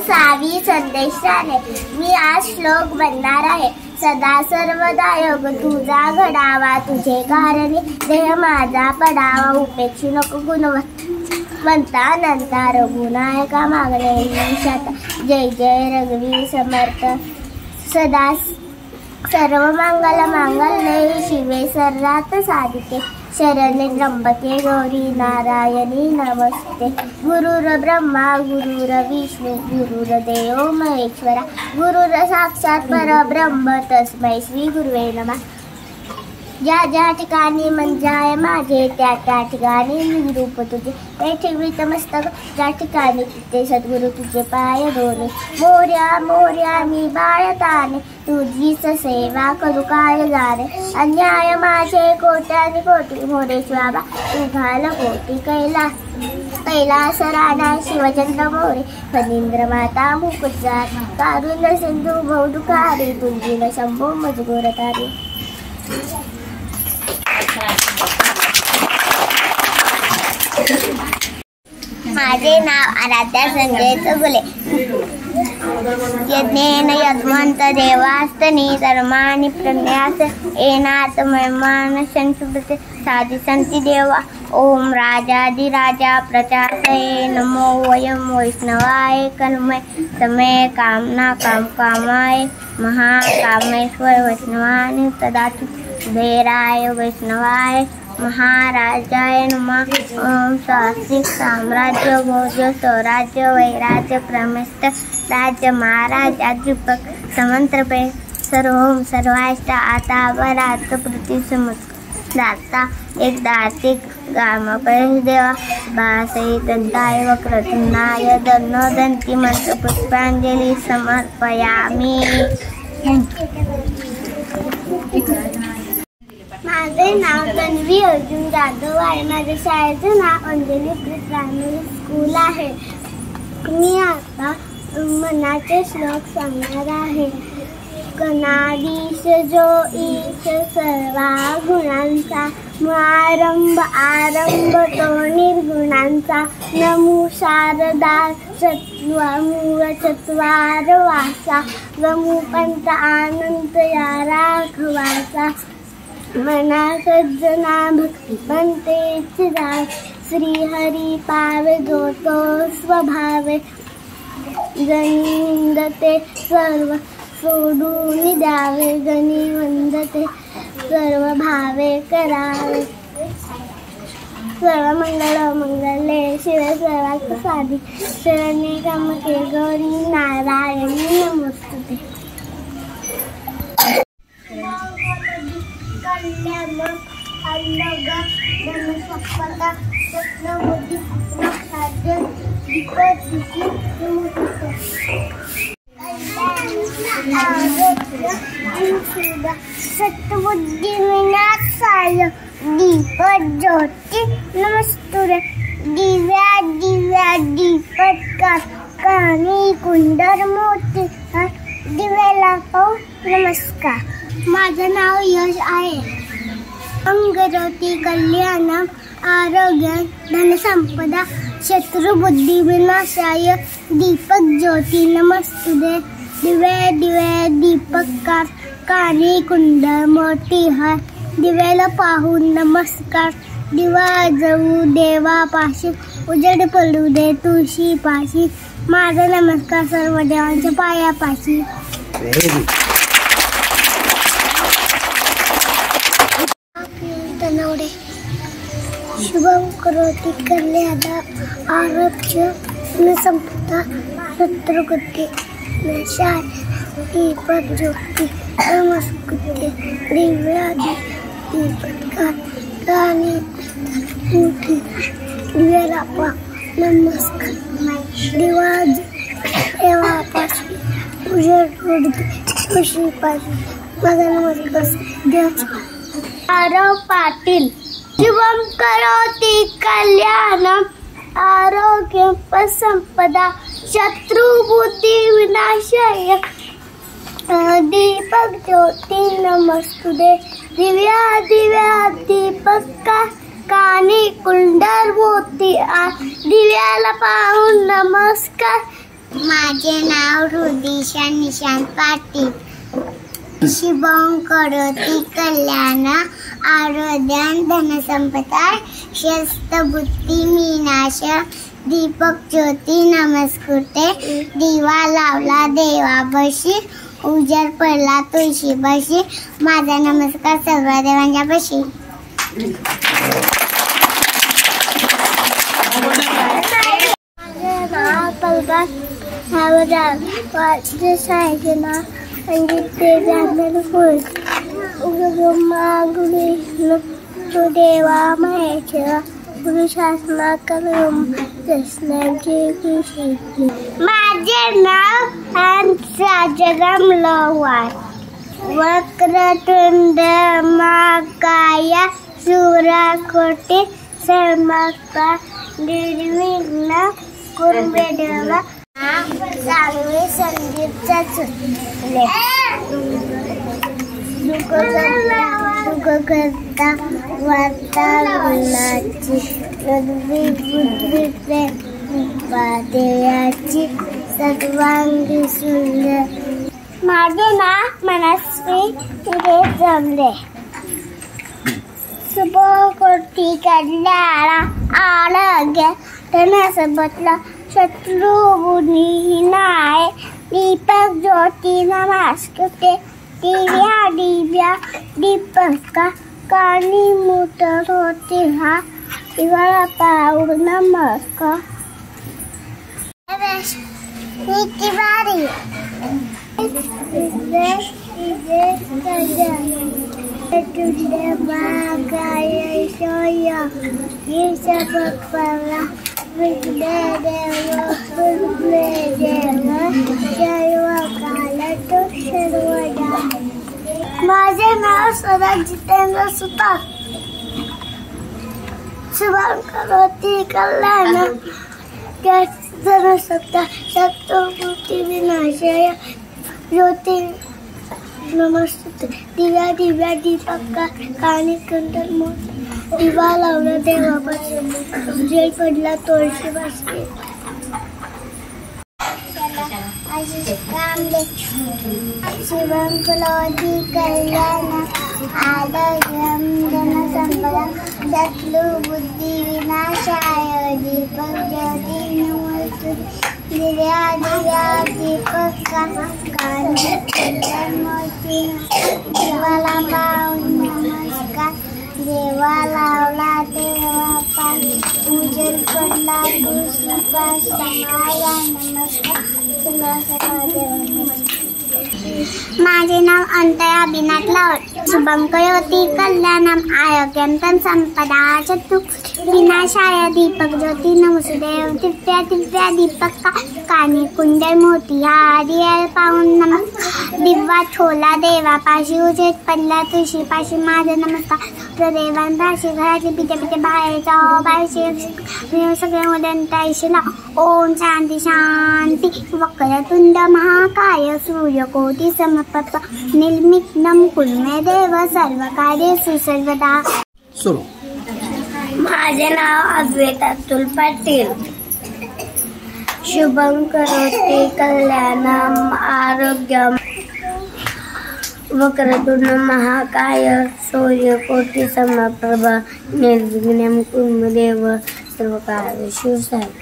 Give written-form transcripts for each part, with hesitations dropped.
सावी संदेशाने मी आज श्लोक म्हणणार आहे. सदा सर्वदा योग तुझा घडावा, तुझे कारणे देह माझा पडावा. उपेक्षी नको गुणवंता नंता रघुनायका मागणे निशात. जय जय रघुवीर समर्थ. सदा सर्व मंगल मांगल्ये शिवे सर्वार्थ साधिके. शरण्ये त्र्यंबके गौरी नारायणी नमस्ते. गुरुर ब्रह्मा गुरुर विष्णू गुरुर्देव महेश्वरा. गुरुर साक्षात परब्रह्म तस्मै श्री गुरुवे नमः. ज्या ज्या ठिकाणी मन जाय माझे त्या त्या ठिकाणी निरूप तुझे. ते ठेवीत मस्तक ज्या ठिकाणी तिथे सद्गुरु तुझे पाय धोणे. मोर्या मोर्या मी बाळताने तुझीच सेवा करू काय जाणे. अन्याय माझे कोट्याने कोटी मोरेश्वरा तू घाल कोटी कैलास राणा शिवचंद्र मोरे. फणींद्र माता मुकुटजार कारुण्य सिंधू बहुदुखारी. तुंजीन शंभो मजगोर तारी. माझे नाव आराध्या संजय चौगुले. यज्ञेन यज्ञवंत देवास्तनी धर्मानि प्रन्यास येनात महिमान संस्कृते साधी संती देवा. ओम राजाधिराजा प्रचारये नमो वयम वैष्णवाय कन्मय समय कामना काम कामाय महाकामेश्वर वैष्णवानि तदातु कुबेराय वैष्णवाय महाराजाय नमः. ओम स्वास्तिक साम्राज्य भोज्य स्वराज्य वैराज्य प्रमेष्ट राज्य महाराज अधिपक समंत्रपे सर्वोम सर्वाष्ट आता वरात प्रतिसमदाता एक दातिक गामपरेश देवा. भासई दंताय वक्रतुंडाय दंती मंत्र पुष्पांजली समर्पयामी. माझे नाव तन्वी अर्जुन जाधव आहे. माझ्या शाळेचे नाव अंजली प्रायमरी स्कूल आहे. मी आता मनाचे श्लोक सांगणार आहे. कनादीश जो ईश सर्वा गुणांचा. आरंभ तो निर्गुणांचा. नमो शारदा मूळ चत्वार वासा. गमू पंत आनंद या राघवाचा. मना सज्जना भक्ती पंतेची जाय. श्रीहरी पावे जो तो स्वभावे. जनी वंदते सर्व सोडून द्यावे. जनी वंदते सर्व भावे करावे. सर्व मंगल मंगले शिवे सर्वार्थ साधी. शरण्ये त्र्यंबके गौरी नारायणी नमोस्तुते. सत्बुद्धी विनाशाय दीपक ज्योती नमस्तुते. दिव्या दिव्या दीपक कानी कुंडर मोती. दिव्याला पाहू नमस्कार. माझं नाव यश आहे. अंगज्योती कल्याणम आरोग्य धनसंपदा. शत्रुबुद्धी विनाशाय दीपक ज्योती नमस्तुते. दिव्या दिव्या दीपक कानी कुंड मोठी हाय. दिव्याला पाहून नमस्कार. दिवा जाऊ देवापाशी उजेड पडू दे तुळशी पाशी. माझा नमस्कार सर्व देवांच्या पायापाशी. तनवडे. शुभम करोति कल्याणम आरोग्य धनसंपदा. शत्रुबुद्धी विनाशाय दीपक ज्योती नमस्तुते. दिव्या दीपक कानी मोठी. दिव्याला नमस्कार. दिवा देवापाशी उजेड पडू दे तुळशी पाशी. माझा नमस्कार देवाचा. आरव पाटील. शुभम करोति कल्याणम आरोग्य संपदा. शत्रुबुद्धी विनाशाय दीपक ज्योती नमस्तुते. दिव्या दिव्या दीपक कानी कुंडर मोती. दिव्याला पाहून नमस्कार. माझे नाव रुदिशा निशांत पाटील. शुभं करोति कल्याण आरोग्यं धनसंपदा शस्तबुद्धी विनाश दीपक ज्योती नमस्कृते. दिवा लावला देवापाशी उजेड पडला तुळशीपाशी. माझा नमस्कार सर्व देवांच्या पाशी. माझं नाव कल्पना सावराम. माझे शाळेचे नाव पंडित देवराम फुल. गुरु तू देवा महेश्वरा गुरु शासना करून कृष्णाची कृषी. माझे नाव राजाराम लवार. वक्रतुंड महाकाय सूर्यकोटी समप्रभा निर्विघ्न कुरु देवा. सांगवी संदीप चुले. दुःखकर्ता वातावरणाची बुद्धी देवाची सर्वांगी सुंदर. माझे नाव मनस्वी जमले. शुभकोटी कल्याण आरोग्य धनसंपदा शत्रुबुद्धी नाय दीपक ज्योती नमस्कृते. दिव्या दीपका कानी मुटर होती हा दिवाळा पाऊड नमस्कार. बारी माझे नाव स्वराज जितेंद्र सुतार. शुभं करोति कल्याण धनसंपदा शत्रुबुद्धी विनाशाय ज्योती नमस्ते. दिव्या दीपका कानी कुंडल मोठ. दिवा लावला देवापाशी उजेड पडला तुळशीपाशी. शुभं करोति कल्याण आरोग्यं धनसंपदा शत्रुबुद्धी विनाशाय दीपक ज्योती नमस्कृते. दिव्या दीपका कानी कुंडल मोठी. दिवाला पाहून नमस्कार. देवा लावला देवापाशी उजेड पडला तुळशीपाशी. नमस्कार. माझे नाव अंतया अभिनाथ लावड. शुभं करोति कल्याणम आरोग्यं धनसंपदा शत्रुबुद्धी विनाशाय दीपक ज्योती नमस्कृते. दिव्या दीपक कानी कुंडल मोठी. दिवा पाहून नमस्कार. दिवा ठेवला देवापाशी उजेड पडला तुळशीपाशी. माझा नमस्कार देवांपाशी. घरातले पिते बाहेर जाओ बाहेरचे सगळे उदंताईशी लाव. ओम शांती शांती. वक्रतुंड महाकाय सूर्यकोटी समप्रभा निर्विघ्नं कुरु मे देव सर्वकार्येषु सर्वदा. माझे नाव अद्वैत अतुल पाटील. शुभं करोति कल्याणम आरोग्यम वक्रतुंड महाकाय सूर्यकोटी समप्रभा निर्विघ्नं कुरु देव सर्वकार्येषु सर्वदा.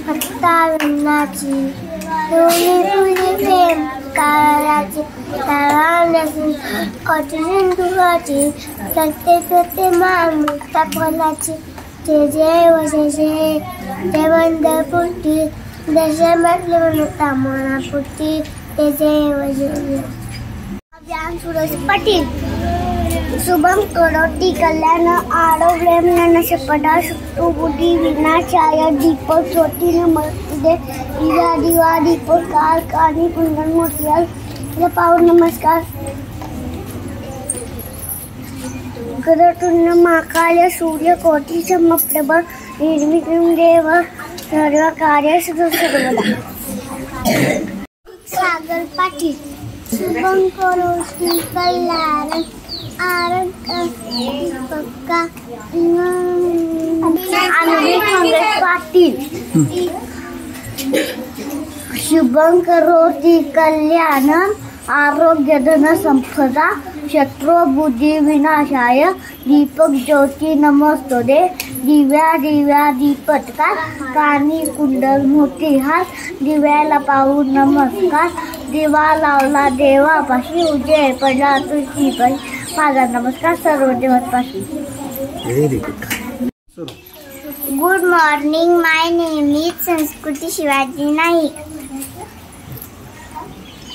हत्ताविन्नाची दोन्ही प्रेम काळाची तारांची अतिसिंधुकाची सत्य मामृता फलाची. जय वशे जय पुटी दशमतले म्हणता मना पुटी जय वशे. सुरेश पाटील. शुभं करोति कल्याण आरोग्यं धनसंपदा शत्रुबुद्धी विनाशाय दीपक ज्योती नमस्कृते. दिवा दीपक कानी कुंडल मोठी. पाऊल नमस्कार. वक्रतुंड महाकाय सूर्यकोटी समप्रभा निर्विघ्नं देव सर्वकार्येषु सर्वदा. सागर पाटील. शुभं करोति कल्याणं आरोग्यपक्का पाटील शुभं करोति कल्याणं आरोग्यधन संपदा शत्रु बुद्धि विनाशाय दीपक ज्योती नमस्तुते दिव्या दिव्या दीपत्कार कानी कुंडल मोतीहार दिव्याला पाहून नमस्कार दिवा लावला देवापाशी उजेड पडला तुझीपाशी माझा नमस्कार सर्व देवापाशी. Good morning, my name is Sanskruti Shivaji Naik.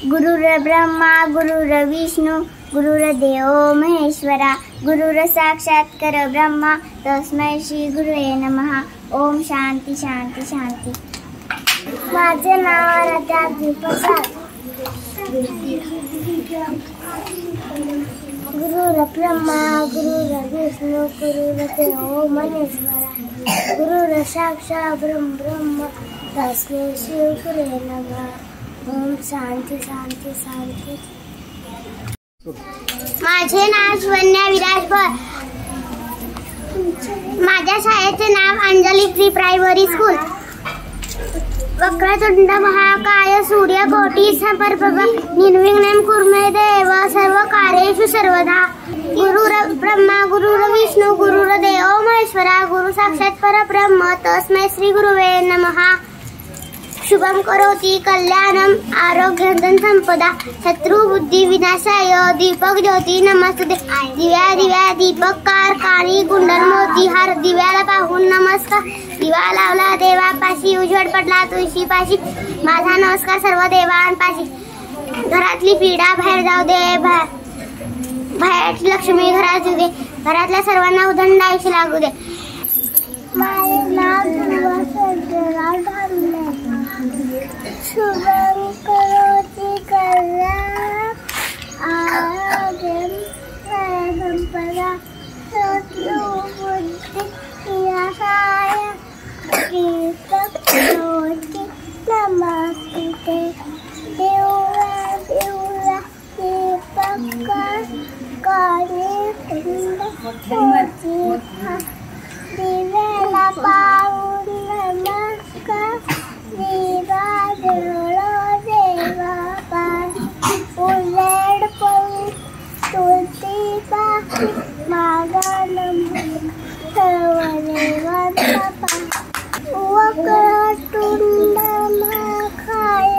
गुरुर ब्रह्मा गुरुर विष्णू गुरुर्देव महेश्वरा गुरुर साक्षात कर ब्रह्मा तस्मै श्री गुरुवे नमः. ओम शांती शांती शांती. माझे नाव आराध्या प्रसाद. गुरुर ब्रह्मा गुरुर विष्णू गुरुर्देव महेश्वरा गुरुर साक्षात ब्रह्म तस्मै श्री गुरुवे नमः. ओम शांती शांती शांती. माझे नाव शिवन्या विराज भट. माझ्या शाळेचे नाव अंजली प्री प्रायमरी स्कूल. वक्रतुंड महाकाय सूर्यकोटी समप्रभ निर्विघ्नं कुरु मे देव सर्व कार्येषु सर्वदा. गुरुर ब्रह्मा गुरुर विष्णू गुरुर्देव महेश्वरा गुरु साक्षात परब्रह्म तस्मै श्री गुरुवे नमः. शुभं करोति कल्याणं आरोग्यधन संपदा शत्रु बुद्धि विनाशाय दीपक ज्योती नमस्तुते दिव्या दिव्या दीपकार कानी कुंडल मोतीहार दिव्याला पाहून नमस्कार दिवा लावला देवापाशी उजेड पडला तुळशीपाशी माझा नमस्कार सर्व देवांपाशी. घरातली पीडा बाहेर जाऊ दे बाहेरची लक्ष्मी घरात येऊ दे घरातल्या सर्वांना उदंड आयुष्य लागू दे. माझे नाव शुभं करोति कल्याणं आरोग्यं संपदा शत्रु बुद्धि विनाशाय दीपक ज्योती नमस्तुते दिव्या दिव्या दीपकार कानी कुंडल मोतीहार दिव्याला पाहून नमस्कार दिवा देवळा देवापाशी उजेड पडून तुळशीपाशी माझा नमस्कार सर्व देवांचा. वक्रतुंड महाकाय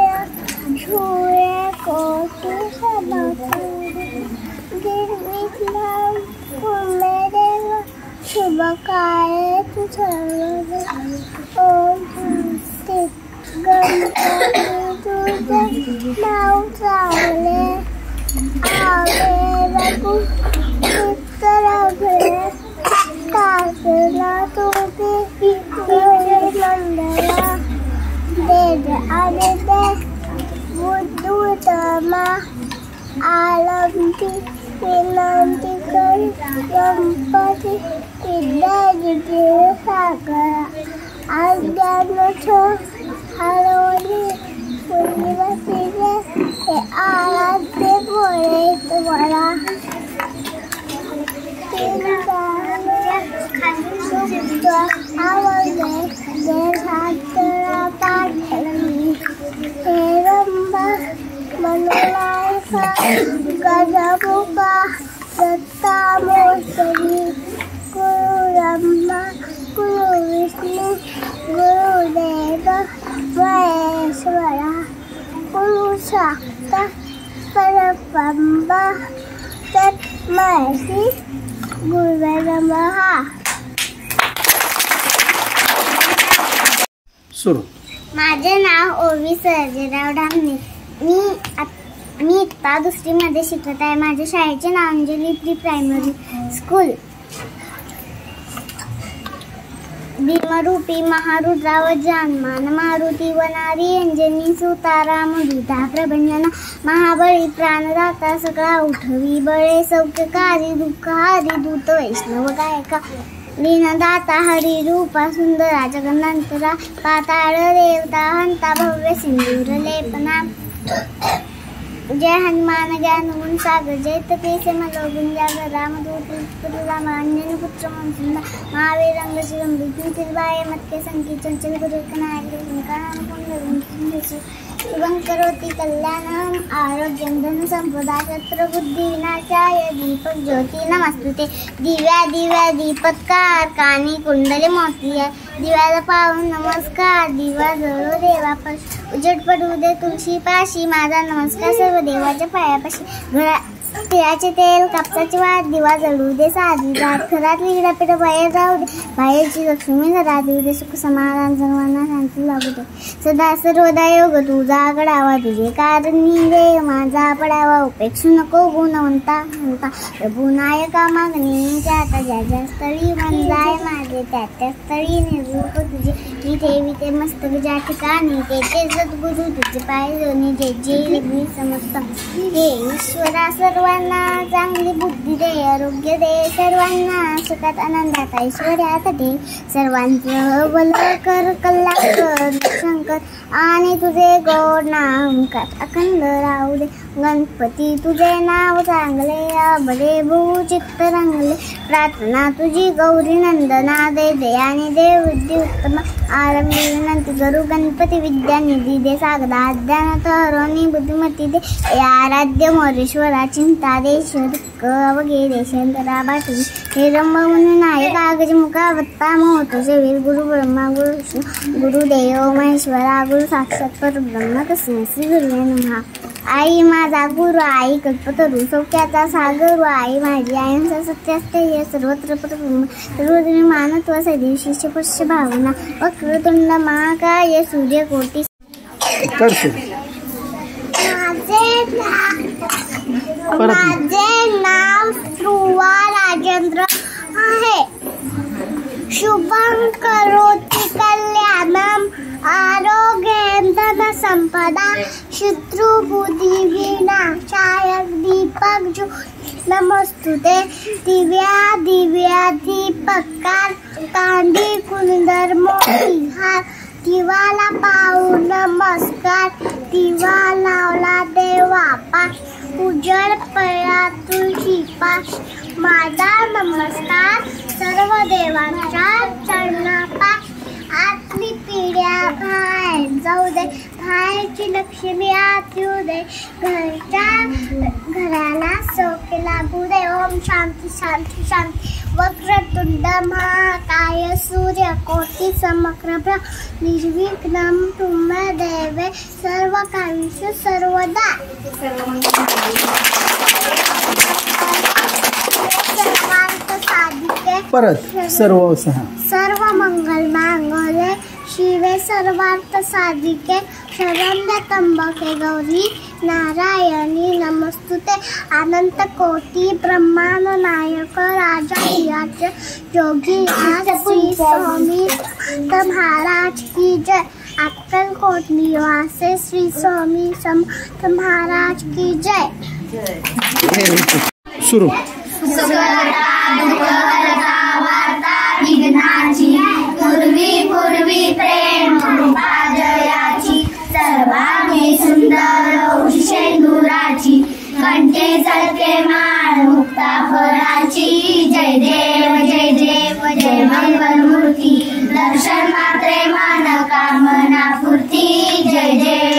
सूर्यकोटी समप्रभ निर्विघ्नं कुरु मे देव शुभ कार्येषु सर्वदा. ओम शांती. गणपती तुझे नाव चांगले आवेला उत्तर घडे कासला तुझे मंडळा देव आणि दे बुद्धुतमा आलमती विनंती करी गणपती विद्याजिती सागरा अज्ञान हरवली पूर्वीचे हे आराध्य बोले तुम्हाला. आवडले देशातला पाठली हे रंबा मनोनायका गजमुखा दत्ता मोसरी गुरु ब्रह्मा गुरु विष्णू गुरुदेव महेश्वरा गुरु साक्षात परब्रह्म तस्मै श्री गुरुवे नमः. माझे नाव ओवी सर्जेराव डांगणे. मी इयत्ता दुसरीमध्ये शिकत आहे. माझ्या शाळेचे नाव अंजली प्री प्रायमरी स्कूल. भीमरूपी महारुद्रा व जानमान मारुती वनारी अंजनी सुतारा मधुता प्रभंजन महाबळी प्राणदाता सगळा उठवी बळे सौख्यकारी दुःखहारी दूत वैष्णव गायका लीनदाता हरी रूपा सुंदरा जगन्नांतरा पाताळ देवता हंता भव्य सिंदूर लेपना जय हनुमान ज्ञान गुण सागर जय तपेसे मलोगुण जागर रामदूत रामान्य पुत्र मंसुंदा महावीर रंग शिवम तिलवाय मत्के संकी चंचल गुरु शुभं करोति कल्याणं आरोग्यं धन संपदा शत्रु बुद्धि विनाशाय दीपक ज्योति नमस्तुते दिव्या दिव्या दीपत्कार कानी कुंडले मोती दिव्याला पाहून नमस्कार दिवा जळो देवापाशी उजेड पडू दे तुळशी पाशी माझा नमस्कार सर्व देवाच्या पायापाशी घरा तिळाचे तेल कापसाची वाट दिवा जळू दे साधी जात घरातली विडापीठ बाहेर जाऊ दे बाहेरची लक्ष्मी घरात येऊ दे सुख समाधान सर्वांना शांती लागू दे सदा सर्वदा योग तुझा गडावा तुझे कारणी रे माझा पडावा उपेक्षू नको गुणवंता म्हणता प्रभू नायका मागणी आता ज्या ज्या स्थळी मंदाय माझे त्या स्थळी निर्रूप तुझे मी ठेविते मस्तक ज्या ठिकाणी ते सद्गुरु तुझे पाय जोनी जे जे मी समजत हे ईश्वरा सर्वांना चांगली बुद्धी दे आरोग्य दे सर्वांना सुखात आनंदात ऐश्वर्यात दे सर्वांचं बल कर कल्याण कर शंकर आणि तुझे गोड नाम कर अखंड राहू दे गणपती तुझे नाव चांगले बडे भू चित्त रंगले प्रार्थना तुझी गौरी नंदना दे दयाने दे बुद्धी उत्तम आरंभी विनंती करू गणपती विद्यानिधी दे सागदा अज्ञान तरुणी बुद्धिमती दे आराध्य मोरेश्वरा चिंता दे दुःख अवघे देशांतरा बाटली हे रंभ म्हणून नायक आगज मुखावत्ता मोहतो वीर गुरु ब्रह्मा गुरु विष्णू गुरुदेव महेश्वरा गुरु साक्षात परब्रह्म तस्मै श्री गुरुवे नमः आई माझा गुरु आई कल्पतरू सौख्याचा सागर आई माझी आईंचा सत्यास्तेय सर्वत्र परब्रह्म सर्वत्र मानत्व सदैव शिष्यपश्य भावना वक्रतुंड महाकाय सूर्यकोटी माझे नाव ध्रुवा राजेंद्र आहे शुभं करोति कल्याणं आरोग्यं धन संपदा शत्रु बुद्धि विनाशाय दीपक जो नमस्तुते दिव्या दिव्या दीपकार कांडी कुंदर मोतीहार दिवाला पाहून नमस्कार दिवा लावला देवापास उजळ पळा तुळशी पास माझा नमस्कार सर्व देवांच्या चरणापास आतली पिढ्या बाहेर जाऊ दे बाहेरची लक्ष्मी आत येऊ दे घराला सौख्य लागू दे ओम शांती शांती शांती वक्रतुंड महाकाय सूर्यकोटी समप्रभ निर्विघ्नं तुमे देवे सर्व कार्येषु सर्वदा परत सर्व मंगल मांगल्ये शिवे सर्वार्थ साधिके शरण्य त्र्यंबके गौरी नारायणी नमस्तुते अनंत कोटी ब्रह्मांड नायक राजा योगी श्री स्वामी महाराज की जय अक्कलकोट निवासी श्री स्वामी समर्थ महाराज की जय सुरू पूर्वी प्रेम जयाची सर्वांगी सुंदर शेंदुराची कंठे झळके माळ मुक्ता फळाची जय देव जय मंगलमूर्ती दर्शन मात्रे मान कामना पूर्ती जय देव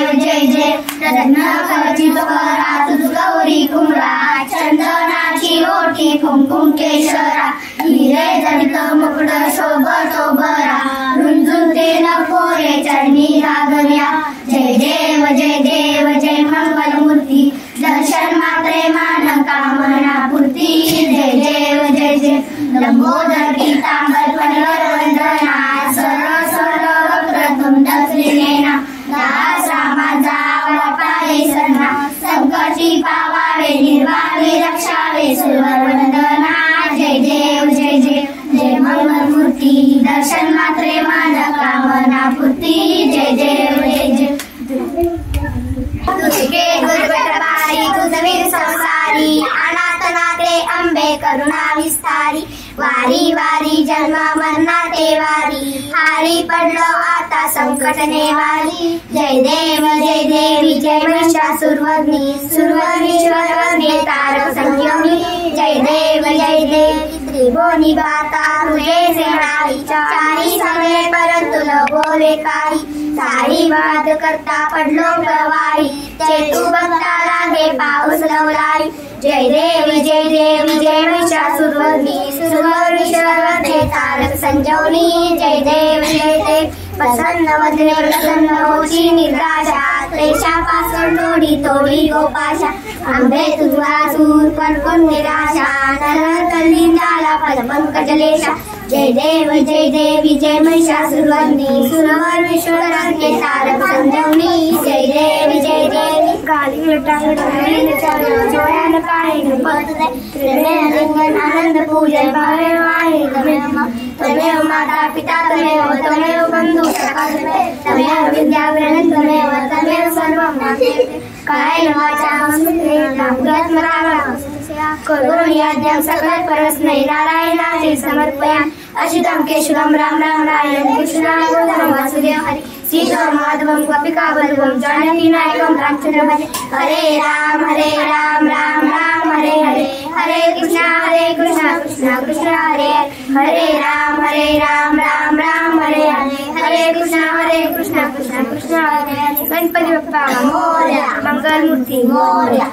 रत्न खचित करा तुझ गौरी कुंभा चंदनाची ओठी कुंकुम केशरा हिरे जडित मुकुट शोभतो बरा रुंजुते नकोरे चरणी रागव्या जय देव जय मंगलमूर्ती दर्शन मात्रे मान कामना पूर्ती जय देव लंबोदर पीतांबर परिवर वंदना सरळ वक्रतुंड श्रीनेना दासा माझा वाटाळे सन्ना संकटी पावावे निर्वावे रक्षावे सुरवर वंदना जय देव मंगलमूर्ती दर्शन मात्रे मान कामना पूर्ती जय देव तुझे गुरुबेटबारी तुझवीर संसारी अनाथ नाते अंबे करुणा विस्तारी, वारी वारी जन्म मरणाते वारी, हारी पडलो आता संकट नेवारी. जय देवी जय महिषासुरवदनी, सुरवरीश्वरवदने तारक संजीवनी. जय देवी त्रिभुवनी गाता तुझे सेनारी, चारी सगळे परंतु न बोले काही, सारी वाद करता पडलो प्रवाही, चेतू बघता लागे पाऊस लवलाई. जय देवी जय महिषासुरवदनी, सुरवरीश्वरवदने तारक संजीवनी. जय देवी प्रसन्न वदने प्रसन्न होची निर्दाशा, क्लेशापासून तोडी गोपाशा. आंबे तुझा सूर पण कोण निराशा, नरहर कलिंदाला पदपंकजलेशा. जय देवी जय महिषासुरवदनी, सुरवरीश्वरवदने तारक संजीवनी. जय देवी गाली जोयान पाणी आनंद पूजय भावे वाणी. तमेव माता पिता तमेव बंधु तमेव विद्या तमेव सर्वं कायेन वाचा करोमि यज्ञं सकल परस्मै नारायणाय समर्पयामि. अच्युतं केशवं राम नारायणं कृष्णं गोविन्दं वासुदेवं हरि सीतं माधवं गोपिकावल्लभं जानकी नायकं रामचन्द्रं भजे. हरे राम राम राम हरे हरे, हरे कृष्णा कृष्णा कृष्णा हरे हरे. हरे राम राम हरे हरे, हरे कृष्णा कृष्णा कृष्णा हरे हरे. गणपती बाप्पा मोरया, मंगलमूर्ती मोरया.